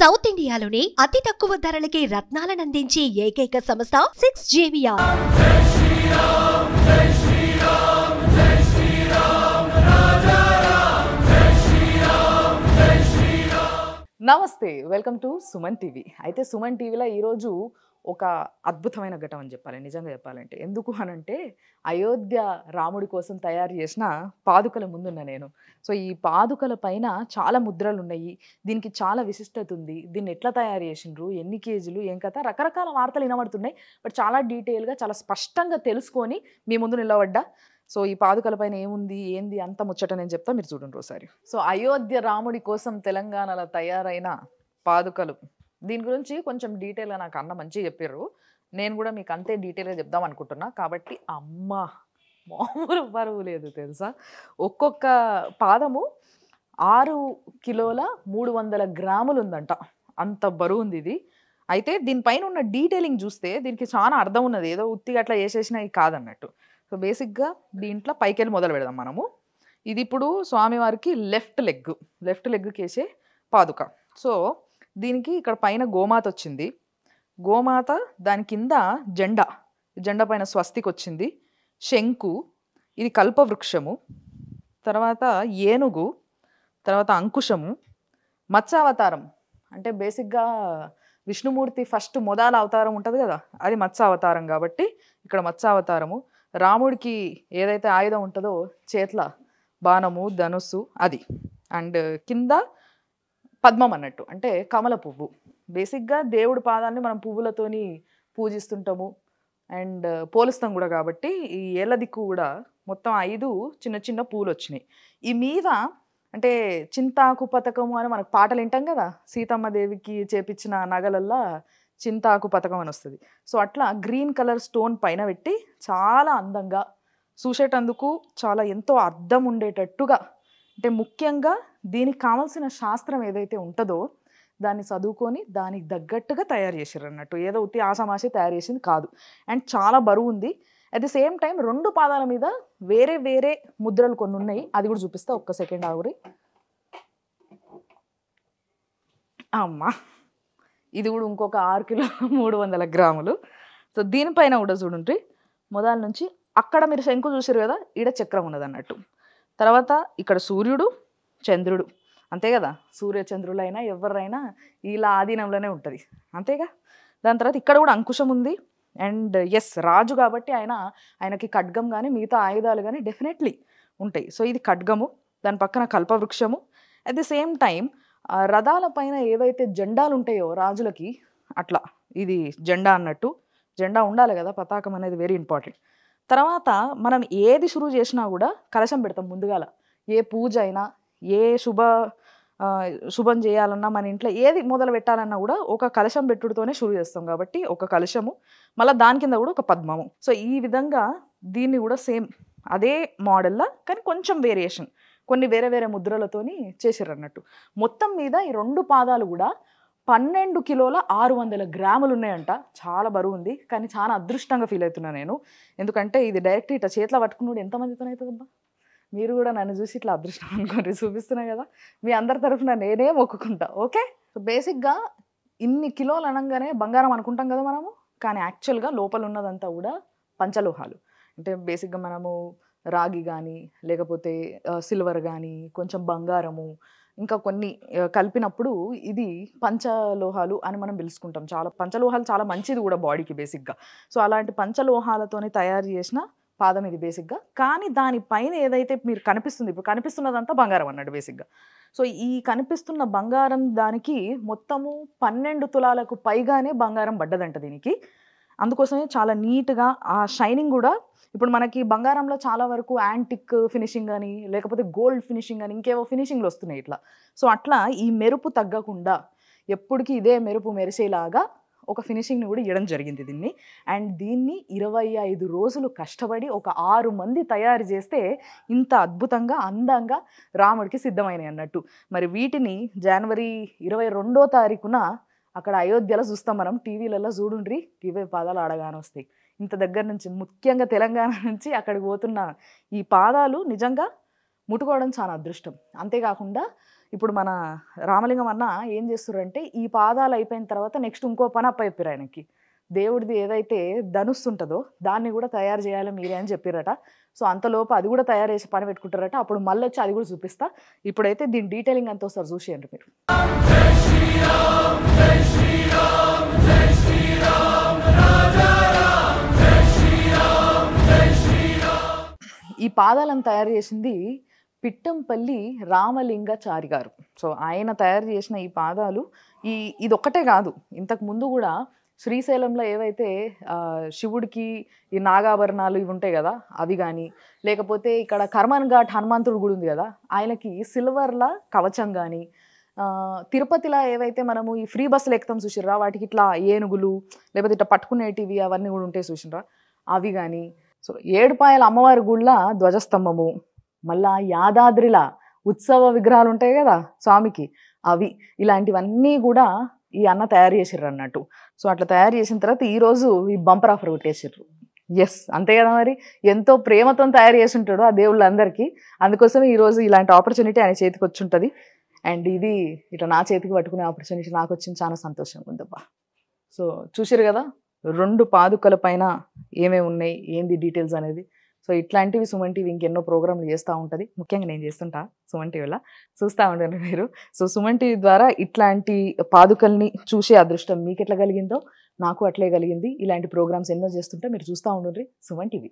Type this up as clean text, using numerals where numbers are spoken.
South ఇండియాలోనే అతి తక్కువ ధరలకి రత్నాలనందించే ఏకైక సంస్థ 6JVR. నమస్తే, వెల్కమ్ టు సుమన్ టీవీ. అయితే సుమన్ టీవీలో ఈరోజు ఒక అద్భుతమైన ఘటన అని చెప్పాలి, నిజంగా చెప్పాలంటే. ఎందుకు అనంటే అయోధ్య రాముడి కోసం తయారు చేసిన పాదుకల ముందున్న నేను. సో ఈ పాదుకల పైన చాలా ముద్రలు ఉన్నాయి, దీనికి చాలా విశిష్టత ఉంది. దీన్ని ఎట్లా తయారు చేసిండ్రు, ఎన్ని కేజీలు, ఏం కథ, రకరకాల వార్తలు వినబడుతున్నాయి. బట్ చాలా డీటెయిల్గా చాలా స్పష్టంగా తెలుసుకొని మీ ముందు నిలబడ్డా. సో ఈ పాదుకల పైన ఏముంది ఏంది అంత ముచ్చట నేను చెప్తా, మీరు చూడండి ఒకసారి. సో అయోధ్య రాముడి కోసం తెలంగాణలో తయారైన పాదుకలు, దీని గురించి కొంచెం డీటెయిల్గా నాకు అన్న మంచిగా చెప్పారు. నేను కూడా మీకు అంతే డీటెయిల్గా చెప్దాం అనుకుంటున్నా. కాబట్టి అమ్మ మామూలు బరువు లేదు తెలుసా. ఒక్కొక్క పాదము 6 కిలోల 300 గ్రాములు ఉందంట, అంత బరువు ఉంది ఇది. అయితే దీనిపైన ఉన్న డీటెయిలింగ్ చూస్తే దీనికి చాలా అర్థం ఉన్నది, ఏదో ఉత్తిగా అట్లా చేసేసినవి కాదన్నట్టు. సో బేసిక్గా దీంట్లో పైకెళ్ళి మొదలు పెడదాం మనము. ఇది ఇప్పుడు స్వామివారికి లెఫ్ట్ లెగ్కి వేసే పాదుక. సో దీనికి ఇక్కడ పైన గోమాత వచ్చింది, గోమాత దాని కింద జెండా పైన స్వస్తికి వచ్చింది, శంకు, ఇది కల్పవృక్షము, తర్వాత ఏనుగు, తర్వాత అంకుశము, మత్స్యావతారం. అంటే బేసిక్గా విష్ణుమూర్తి ఫస్ట్ మొదల అవతారం ఉంటుంది కదా, అది మత్స్యావతారం కాబట్టి ఇక్కడ మత్స్యావతారము. రాముడికి ఏదైతే ఆయుధం ఉంటుందో చేట్ల బాణము, ధనుస్సు, అది. అండ్ కింద పద్మం అన్నట్టు, అంటే కమల పువ్వు. బేసిక్గా దేవుడి పాదాన్ని మనం పువ్వులతోని పూజిస్తుంటాము అండ్ పోలుస్తాం కూడా. కాబట్టి ఈ ఏళ్ళ దిక్కు కూడా మొత్తం 5 చిన్న చిన్న పూలు వచ్చినాయి. ఈ మీద అంటే చింతాకు పథకము అని మనకు పాటలు వింటాం కదా, సీతమ్మ దేవికి చేపించిన నగలల్లా చింతాకు పథకం అని వస్తుంది. సో అట్లా గ్రీన్ కలర్ స్టోన్ పైన పెట్టి చాలా అందంగా చూసేటందుకు చాలా ఎంతో అర్థం ఉండేటట్టుగా, అంటే ముఖ్యంగా దీనికి కావాల్సిన శాస్త్రం ఏదైతే ఉంటుందో దాన్ని చదువుకొని దానికి తగ్గట్టుగా తయారు చేసారు అన్నట్టు. ఏదో ఉత్తి ఆసామాసి తయారు చేసింది కాదు. అండ్ చాలా బరువు ఉంది. అట్ ది సేమ్ టైం 2 పాదాల మీద వేరే వేరే ముద్రలు కొన్ని ఉన్నాయి, అది కూడా చూపిస్తా. ఒక్క సెకండ్ ఆగురి. అమ్మా, ఇది కూడా ఇంకొక 6 కిలో 300 గ్రాములు. సో దీనిపైన కూడా చూడండి, మొదల నుంచి అక్కడ మీరు శంకు చూసారు కదా, ఈడ చక్రం ఉన్నది అన్నట్టు. తర్వాత ఇక్కడ సూర్యుడు, చంద్రుడు, అంతే కదా. సూర్య చంద్రులైనా ఎవరైనా ఇలా ఆధీనంలోనే ఉంటుంది, అంతేగా. దాని తర్వాత ఇక్కడ కూడా అంకుశం ఉంది. అండ్ ఎస్, రాజు కాబట్టి ఆయనకి ఖడ్గం కానీ మిగతా ఆయుధాలు కానీ డెఫినెట్లీ ఉంటాయి. సో ఇది ఖడ్గము, దాని పక్కన కల్పవృక్షము. అట్ ది సేమ్ టైం రథాల పైన ఏవైతే జెండాలు ఉంటాయో రాజులకి, అట్లా ఇది జెండా అన్నట్టు. జెండా ఉండాలి కదా, పతాకం అనేది వెరీ ఇంపార్టెంట్. తర్వాత మనం ఏది షురూ చేసినా కూడా కలశం పెడతాం ముందుగాల. ఏ పూజ అయినా, ఏ శుభం చేయాలన్నా, మన ఇంట్లో ఏది మొదలు పెట్టాలన్నా కూడా ఒక కలశం పెట్టుడుతోనే షురూ చేస్తాం. కాబట్టి ఒక కలశము, మళ్ళీ దాని కింద కూడా ఒక పద్మము. సో ఈ విధంగా దీన్ని కూడా సేమ్ అదే మోడల్లా కానీ కొంచెం వేరియేషన్, కొన్ని వేరే వేరే ముద్రలతోని చేసారు అన్నట్టు. మొత్తం మీద ఈ 2 పాదాలు కూడా 12 కిలోల 600 గ్రాములు ఉన్నాయంట. చాలా బరువు ఉంది, కానీ చాలా అదృష్టంగా ఫీల్ అవుతున్నా నేను. ఎందుకంటే ఇది డైరెక్ట్ ఇట్లా చేతిలో పట్టుకున్నాడు ఎంతమందితో అవుతుందబ్బా. మీరు కూడా నన్ను చూసి ఇట్లా అదృష్టం అనుకోండి, చూపిస్తున్నా కదా. మీ అందరి తరఫున నేనే మొక్కుకుంటా, ఓకే. సో బేసిక్గా ఇన్ని కిలోలు అనగానే బంగారం అనుకుంటాం కదా మనము, కానీ యాక్చువల్గా లోపల ఉన్నదంతా కూడా పంచలోహాలు. అంటే బేసిక్గా మనము రాగి కానీ, లేకపోతే సిల్వర్ కానీ, కొంచెం బంగారము, ఇంకా కొన్ని కలిపినప్పుడు ఇది పంచలోహాలు అని మనం పిలుచుకుంటాం. పంచలోహాలు చాలా మంచిది కూడా బాడీకి బేసిక్గా. సో అలాంటి పంచలోహాలతోని తయారు చేసిన పాదం ఇది బేసిక్గా. కానీ దానిపైన ఏదైతే మీరు కనిపిస్తుంది, ఇప్పుడు కనిపిస్తున్నదంతా బంగారం అన్నాడు బేసిక్గా. సో ఈ కనిపిస్తున్న బంగారం దానికి మొత్తము 12 తులాలకు పైగానే బంగారం పడ్డదంట దీనికి. అందుకోసమే చాలా నీట్గా ఆ షైనింగ్ కూడా. ఇప్పుడు మనకి బంగారంలో చాలా వరకు యాంటిక్ ఫినిషింగ్ అని, లేకపోతే గోల్డ్ ఫినిషింగ్ అని, ఇంకేవో ఫినిషింగ్లు వస్తున్నాయి ఇట్లా. సో అట్లా ఈ మెరుపు తగ్గకుండా ఎప్పటికీ ఇదే మెరుపు మెరిసేలాగా ఒక ఫినిషింగ్ని కూడా ఇవ్వడం జరిగింది దీన్ని. అండ్ దీన్ని 25 రోజులు కష్టపడి ఒక 6 మంది తయారు చేస్తే ఇంత అద్భుతంగా అందంగా రాముడికి సిద్ధమైనవి అన్నట్టు. మరి వీటిని జనవరి 22వ తారీఖున అక్కడ అయోధ్యలో చూస్తాం మనం, టీవీలలో చూడుండ్రి, టీవీ పాదాలు ఆడగానే వస్తాయి. ఇంత దగ్గర నుంచి, ముఖ్యంగా తెలంగాణ నుంచి అక్కడికి పోతున్న ఈ పాదాలు నిజంగా ముట్టుకోవడం చాలా అదృష్టం. అంతేకాకుండా ఇప్పుడు మన రామలింగం అన్న ఏం చేస్తున్నారంటే ఈ పాదాలు అయిపోయిన తర్వాత నెక్స్ట్ ఇంకో పని అప్పయిపోయారు ఆయనకి. దేవుడిది ఏదైతే ధనుస్సు ఉంటుందో దాన్ని కూడా తయారు చేయాలి మీరే అని చెప్పారట. సో అంతలోపు అది కూడా తయారు చేసి పని పెట్టుకుంటారట. అప్పుడు మళ్ళీ వచ్చి అది కూడా చూపిస్తా. ఇప్పుడైతే దీని డీటెయిలింగ్ అంతా ఒకసారి చూసేయండి మీరు. ఈ పాదాలను తయారు చేసింది పిట్టంపల్లి రామలింగాచారి గారు. సో ఆయన తయారు చేసిన ఈ పాదాలు ఇది ఒక్కటే కాదు, ఇంతకు ముందు కూడా శ్రీశైలంలో ఏవైతే శివుడికి ఈ నాగాభరణాలు ఇవి ఉంటాయి కదా అవి కానీ, లేకపోతే ఇక్కడ కర్మన్ ఘాట్ హనుమంతుడు గుడి ఉంది కదా ఆయనకి సిల్వర్ల కవచం కానీ, తిరుపతిలో ఏవైతే మనము ఈ ఫ్రీ బస్సులు ఎక్కుతాం చూసిర్రా వాటికి ఇట్లా ఏనుగులు లేకపోతే ఇట్లా పట్టుకునేటివి అవన్నీ కూడా ఉంటాయి చూసినరా అవి కానీ. సో ఏడుపాయల అమ్మవారి గుళ్ళ ధ్వజస్తంభము, మళ్ళా యాదాద్రిలా ఉత్సవ విగ్రహాలు ఉంటాయి కదా స్వామికి అవి, ఇలాంటివన్నీ కూడా ఈ అన్న తయారు చేసిర్రు అన్నట్టు. సో అట్లా తయారు చేసిన తర్వాత ఈరోజు ఈ బంపర్ ఆఫర్ కొట్టేసిర్రు. ఎస్ అంతే కదా, మరి ఎంతో ప్రేమతో తయారు చేసి ఉంటాడు ఆ దేవుళ్ళందరికీ. అందుకోసమే ఈరోజు ఇలాంటి ఆపర్చునిటీ ఆయన చేతికి వచ్చి ఉంటుంది. అండ్ ఇది ఇట్లా నా చేతికి పట్టుకునే ఆపర్చునిటీ నాకు వచ్చింది, చాలా సంతోషంగా ఉందబ్బా. సో చూసారు కదా 2 పాదుకల పైన ఏమేమి ఉన్నాయి ఏంది డీటెయిల్స్ అనేది. సో ఇట్లాంటివి సుమన్ టీవీ ఇంకెన్నో ప్రోగ్రాంలు చేస్తూ ఉంటుంది. ముఖ్యంగా నేను చేస్తుంటా సుమన్ టీవీలో, చూస్తూ ఉంటాను మీరు. సో సుమన్ టీవీ ద్వారా ఇట్లాంటి పాదుకల్ని చూసే అదృష్టం మీకు ఎట్లా కలిగిందో నాకు అట్లే కలిగింది. ఇలాంటి ప్రోగ్రామ్స్ ఎన్నో చేస్తుంటే మీరు చూస్తూ ఉండండి సుమన్ టీవీ.